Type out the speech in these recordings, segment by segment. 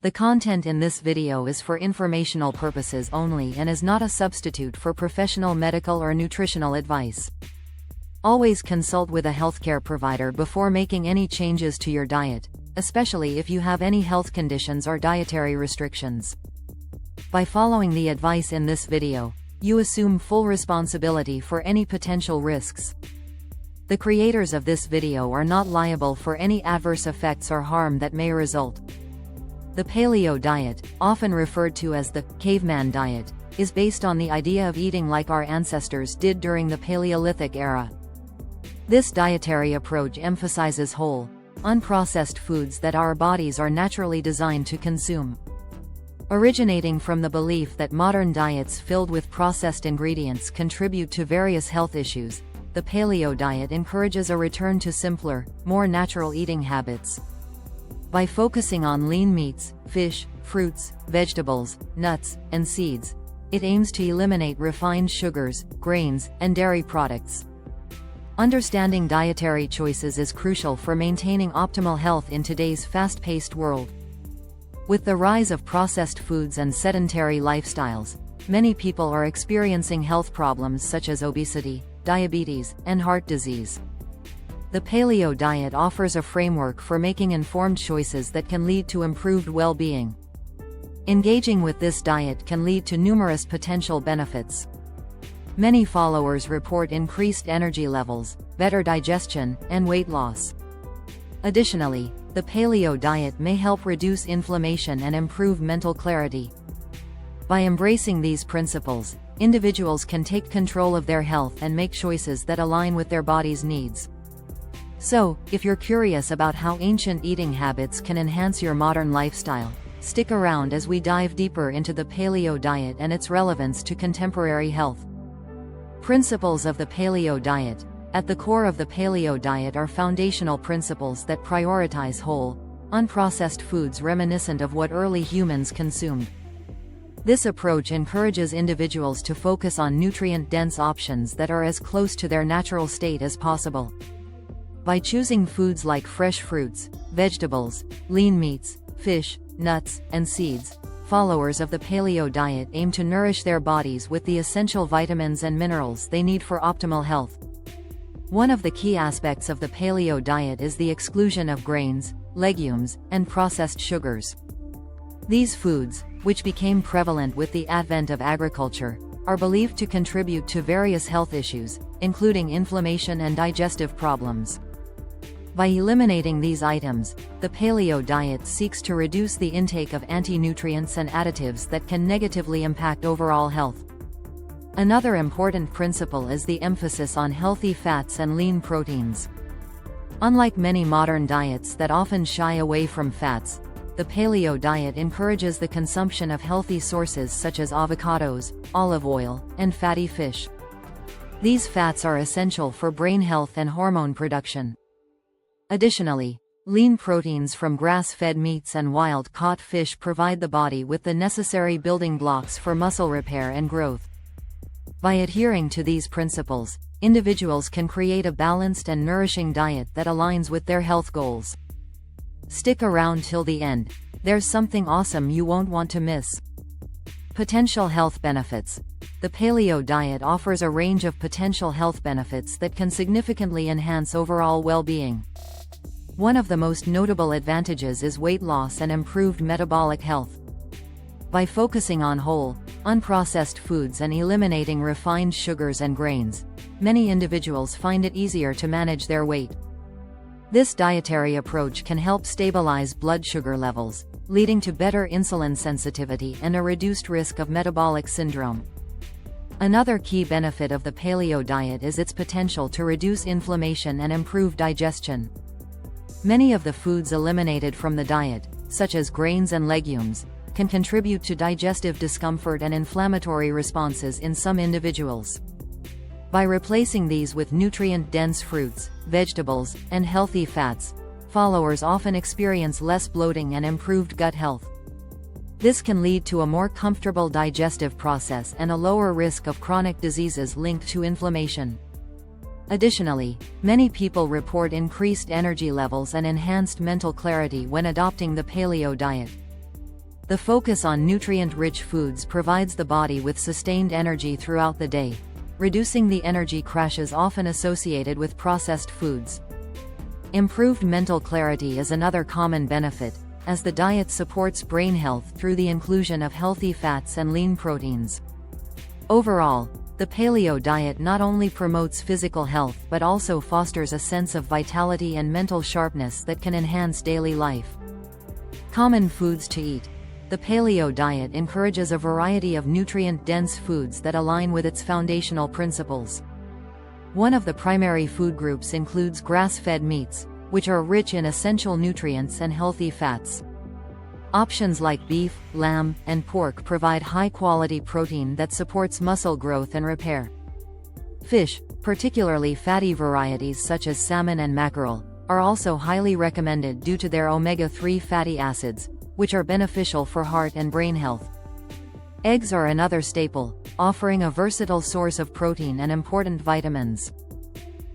The content in this video is for informational purposes only and is not a substitute for professional medical or nutritional advice. Always consult with a healthcare provider before making any changes to your diet, especially if you have any health conditions or dietary restrictions. By following the advice in this video, you assume full responsibility for any potential risks. The creators of this video are not liable for any adverse effects or harm that may result. The Paleo diet, often referred to as the caveman diet, is based on the idea of eating like our ancestors did during the Paleolithic era. This dietary approach emphasizes whole, unprocessed foods that our bodies are naturally designed to consume. Originating from the belief that modern diets filled with processed ingredients contribute to various health issues, the Paleo diet encourages a return to simpler, more natural eating habits. By focusing on lean meats, fish, fruits, vegetables, nuts, and seeds, it aims to eliminate refined sugars, grains, and dairy products. Understanding dietary choices is crucial for maintaining optimal health in today's fast-paced world. With the rise of processed foods and sedentary lifestyles, many people are experiencing health problems such as obesity, diabetes, and heart disease. The Paleo diet offers a framework for making informed choices that can lead to improved well-being. Engaging with this diet can lead to numerous potential benefits. Many followers report increased energy levels, better digestion, and weight loss. Additionally, the Paleo diet may help reduce inflammation and improve mental clarity. By embracing these principles, individuals can take control of their health and make choices that align with their body's needs. So, if you're curious about how ancient eating habits can enhance your modern lifestyle, stick around as we dive deeper into the Paleo diet and its relevance to contemporary health. Principles of the Paleo diet. At the core of the Paleo diet are foundational principles that prioritize whole, unprocessed foods reminiscent of what early humans consumed. This approach encourages individuals to focus on nutrient-dense options that are as close to their natural state as possible. By choosing foods like fresh fruits, vegetables, lean meats, fish, nuts, and seeds, followers of the Paleo diet aim to nourish their bodies with the essential vitamins and minerals they need for optimal health. One of the key aspects of the Paleo diet is the exclusion of grains, legumes, and processed sugars. These foods, which became prevalent with the advent of agriculture, are believed to contribute to various health issues, including inflammation and digestive problems. By eliminating these items, the Paleo diet seeks to reduce the intake of anti-nutrients and additives that can negatively impact overall health. Another important principle is the emphasis on healthy fats and lean proteins. Unlike many modern diets that often shy away from fats, the Paleo diet encourages the consumption of healthy sources such as avocados, olive oil, and fatty fish. These fats are essential for brain health and hormone production. Additionally, lean proteins from grass-fed meats and wild-caught fish provide the body with the necessary building blocks for muscle repair and growth. By adhering to these principles, individuals can create a balanced and nourishing diet that aligns with their health goals. Stick around till the end. There's something awesome you won't want to miss. Potential health benefits. The Paleo diet offers a range of potential health benefits that can significantly enhance overall well-being. One of the most notable advantages is weight loss and improved metabolic health. By focusing on whole, unprocessed foods and eliminating refined sugars and grains, many individuals find it easier to manage their weight. This dietary approach can help stabilize blood sugar levels, leading to better insulin sensitivity and a reduced risk of metabolic syndrome. Another key benefit of the Paleo diet is its potential to reduce inflammation and improve digestion. Many of the foods eliminated from the diet, such as grains and legumes, can contribute to digestive discomfort and inflammatory responses in some individuals. By replacing these with nutrient-dense fruits, vegetables, and healthy fats, followers often experience less bloating and improved gut health. This can lead to a more comfortable digestive process and a lower risk of chronic diseases linked to inflammation. Additionally, many people report increased energy levels and enhanced mental clarity when adopting the Paleo diet. The focus on nutrient-rich foods provides the body with sustained energy throughout the day, reducing the energy crashes often associated with processed foods. Improved mental clarity is another common benefit, as the diet supports brain health through the inclusion of healthy fats and lean proteins. Overall, the paleo diet not only promotes physical health but also fosters a sense of vitality and mental sharpness that can enhance daily life. Common foods to eat. The paleo diet encourages a variety of nutrient-dense foods that align with its foundational principles. One of the primary food groups includes grass-fed meats, which are rich in essential nutrients and healthy fats. Options like beef, lamb, and pork provide high-quality protein that supports muscle growth and repair. Fish, particularly fatty varieties such as salmon and mackerel, are also highly recommended due to their omega-3 fatty acids, which are beneficial for heart and brain health. Eggs are another staple, offering a versatile source of protein and important vitamins.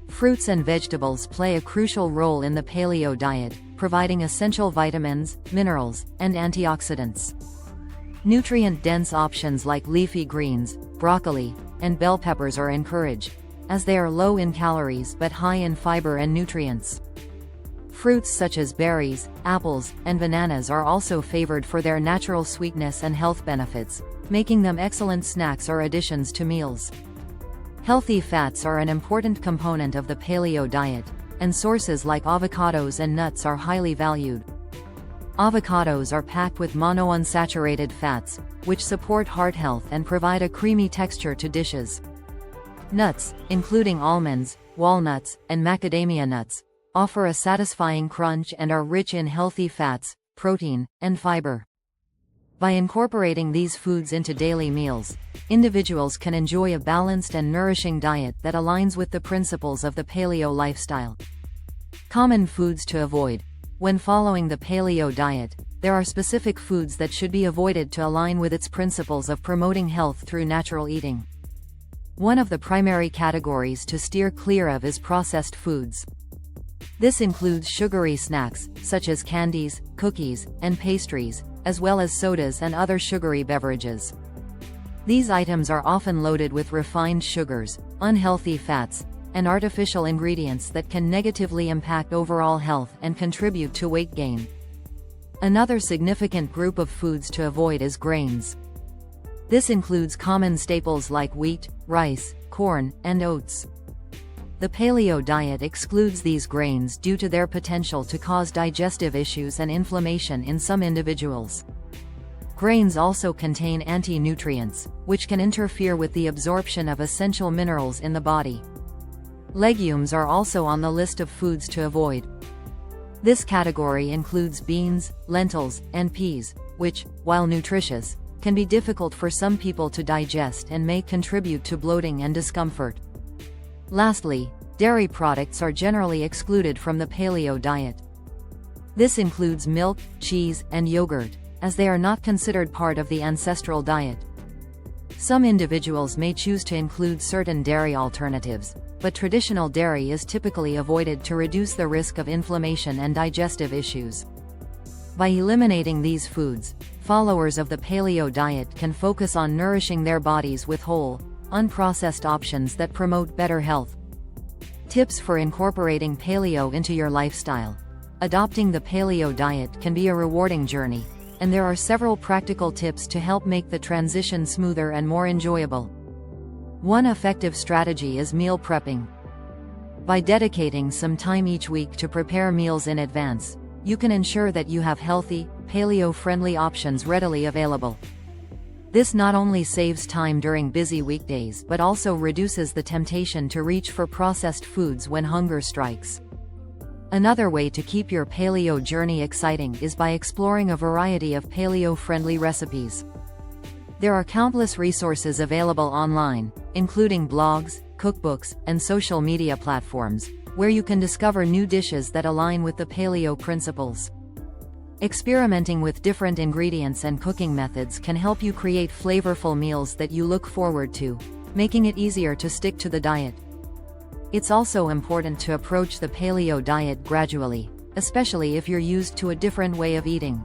Fruits and vegetables play a crucial role in the paleo diet, providing essential vitamins, minerals, and antioxidants. Nutrient-dense options like leafy greens, broccoli, and bell peppers are encouraged, as they are low in calories but high in fiber and nutrients. Fruits such as berries, apples, and bananas are also favored for their natural sweetness and health benefits, making them excellent snacks or additions to meals. Healthy fats are an important component of the paleo diet, and sources like avocados and nuts are highly valued. Avocados are packed with monounsaturated fats, which support heart health and provide a creamy texture to dishes. Nuts, including almonds, walnuts, and macadamia nuts, offer a satisfying crunch and are rich in healthy fats, protein, and fiber. By incorporating these foods into daily meals, individuals can enjoy a balanced and nourishing diet that aligns with the principles of the paleo lifestyle. Common foods to avoid. When following the paleo diet, there are specific foods that should be avoided to align with its principles of promoting health through natural eating. One of the primary categories to steer clear of is processed foods. This includes sugary snacks, such as candies, cookies, and pastries, as well as sodas and other sugary beverages. These items are often loaded with refined sugars, unhealthy fats, and artificial ingredients that can negatively impact overall health and contribute to weight gain. Another significant group of foods to avoid is grains. This includes common staples like wheat, rice, corn, and oats. The paleo diet excludes these grains due to their potential to cause digestive issues and inflammation in some individuals. Grains also contain anti-nutrients, which can interfere with the absorption of essential minerals in the body. Legumes are also on the list of foods to avoid. This category includes beans, lentils, and peas, which, while nutritious, can be difficult for some people to digest and may contribute to bloating and discomfort. Lastly, dairy products are generally excluded from the paleo diet. This includes milk, cheese, and yogurt, as they are not considered part of the ancestral diet. Some individuals may choose to include certain dairy alternatives, but traditional dairy is typically avoided to reduce the risk of inflammation and digestive issues. By eliminating these foods, followers of the paleo diet can focus on nourishing their bodies with whole, unprocessed options that promote better health. Tips for incorporating paleo into your lifestyle. Adopting the paleo diet can be a rewarding journey, and there are several practical tips to help make the transition smoother and more enjoyable. One effective strategy is meal prepping. By dedicating some time each week to prepare meals in advance, you can ensure that you have healthy, paleo-friendly options readily available. This not only saves time during busy weekdays but also reduces the temptation to reach for processed foods when hunger strikes. Another way to keep your paleo journey exciting is by exploring a variety of paleo-friendly recipes. There are countless resources available online, including blogs, cookbooks, and social media platforms, where you can discover new dishes that align with the paleo principles. Experimenting with different ingredients and cooking methods can help you create flavorful meals that you look forward to, making it easier to stick to the diet. It's also important to approach the paleo diet gradually, especially if you're used to a different way of eating.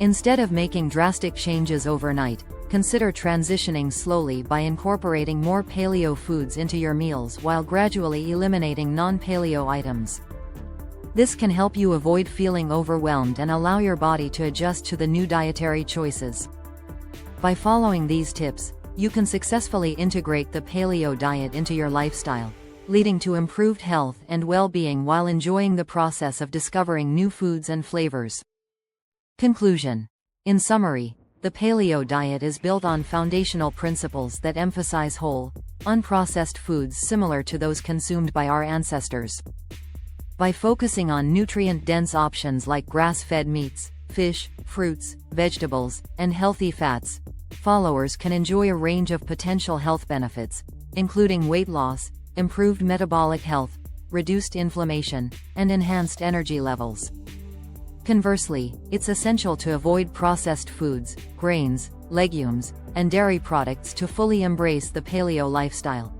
Instead of making drastic changes overnight, consider transitioning slowly by incorporating more paleo foods into your meals while gradually eliminating non-paleo items. This can help you avoid feeling overwhelmed and allow your body to adjust to the new dietary choices. By following these tips, you can successfully integrate the paleo diet into your lifestyle, leading to improved health and well-being while enjoying the process of discovering new foods and flavors. Conclusion. In summary, the paleo diet is built on foundational principles that emphasize whole, unprocessed foods similar to those consumed by our ancestors. By focusing on nutrient-dense options like grass-fed meats, fish, fruits, vegetables, and healthy fats, followers can enjoy a range of potential health benefits, including weight loss, improved metabolic health, reduced inflammation, and enhanced energy levels. Conversely, it's essential to avoid processed foods, grains, legumes, and dairy products to fully embrace the paleo lifestyle.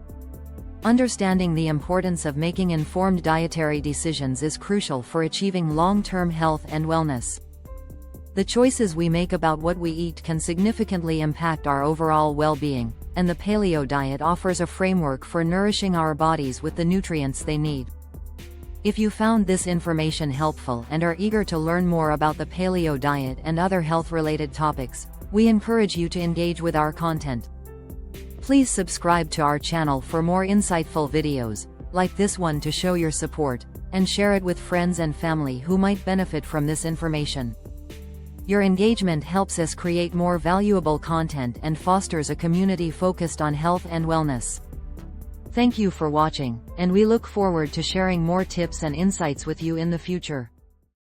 Understanding the importance of making informed dietary decisions is crucial for achieving long-term health and wellness. The choices we make about what we eat can significantly impact our overall well-being, and the paleo diet offers a framework for nourishing our bodies with the nutrients they need. If you found this information helpful and are eager to learn more about the paleo diet and other health-related topics, we encourage you to engage with our content. Please subscribe to our channel for more insightful videos, like this one, to show your support, and share it with friends and family who might benefit from this information. Your engagement helps us create more valuable content and fosters a community focused on health and wellness. Thank you for watching, and we look forward to sharing more tips and insights with you in the future.